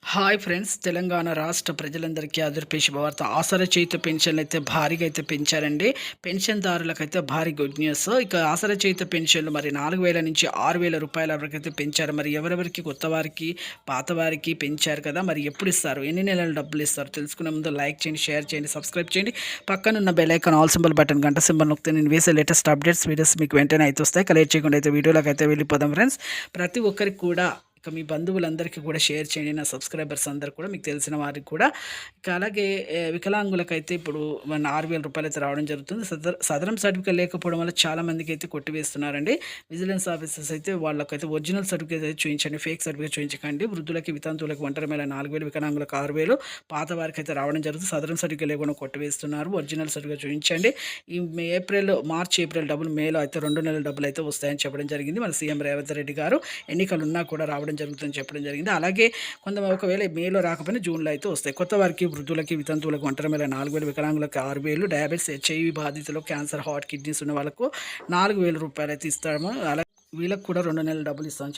Hi friends, Telangana రాష్ట్ర ప్రజలందరికీ అదిరిపే శుభవార్త. ఆసరా చేయుత పెన్షన్లు అయితే భారీగా అయితే పెంచారండి. పెన్షన్దారులకైతే భారీ గుడ్ న్యూస్. ఇక ఆసరా చేయుత పెన్షన్లు మరి 4,000 నుంచి 6,000 రూపాయల వరకైతే పెంచారు. మరి ఎవరెవరికి, కొత్త వారికి, పాత వారికి పెంచారు కదా. మరి ఎప్పుడు ఇస్తారు, ఎన్ని నెలలు డబ్బులు ఇస్తారు తెలుసుకునే ముందు లైక్ చేయండి, షేర్ చేయండి, సబ్స్క్రైబ్ చేయండి. పక్కనున్న bell icon all symbol button గంట సింబల్ నొక్కితే నేను వేసే లేటెస్ట్ అప్డేట్స్ వీడియోస్ మీకు వెంటనే అయితే వస్తాయి. లేట్ చేయకుండా అయితే వీడియోలోకి అయితే వెళ్ళిపోదాం ఫ్రెండ్స్. ప్రతి ఒక్కరికి కూడా ఇక మీ బంధువులందరికీ కూడా షేర్ చేయండి. నా సబ్స్క్రైబర్స్ అందరూ కూడా, మీకు తెలిసిన వారికి కూడా. ఇక అలాగే వికలాంగులకైతే ఇప్పుడు మన 6,000 రూపాయలు అయితే రావడం జరుగుతుంది. సదరం సర్టిఫికేట్ లేకపోవడం వల్ల చాలామందికి అయితే కొట్టివేస్తున్నారండి. విజిలెన్స్ ఆఫీసర్స్ అయితే వాళ్ళకైతే ఒరిజినల్ సర్టిఫికేట్ అయితే చూపించండి, ఫేక్ సర్టిఫికేట్ చూపించకండి. వృద్ధులకి, వితంతువులకి, ఒంటరి మేళ 4,000, వికలాంగులకు 6,000, పాత వారికి అయితే రావడం జరుగుతుంది. సదరం సర్టిఫికేట్ లేకుండా కొట్టివేస్తున్నారు. ఒరిజినల్ సర్టిఫికేట్ చూపించండి. ఈ మార్చ్ ఏప్రిల్ డబ్బులు, మేలో అయితే 2 నెలల డబ్బులు అయితే వస్తాయని చెప్పడం జరిగింది. మన సీఎం రేవంత్ రెడ్డి గారు ఎన్నికలు ఉన్నా కూడా రావడం జరుగుతుందని చెప్పడం జరిగింది. అలాగే ఒకవేళ మేలో రాకపోయినా జూన్లో అయితే వస్తాయి. కొత్త వారికి, వృద్ధులకి, వితంతువులకు, ఒంటరి మేళ 4,000, వికలాంగులకు 6,000, డయాబెటిస్, హెచ్ఐవి బాధితులు, క్యాన్సర్, హార్ట్, కిడ్నీస్ ఉన్న వాళ్ళకు 4,000 రూపాయలు అయితే ఇస్తాము. అలాగే వీళ్ళకి కూడా 2 నెలల డబ్బులు ఇస్తామని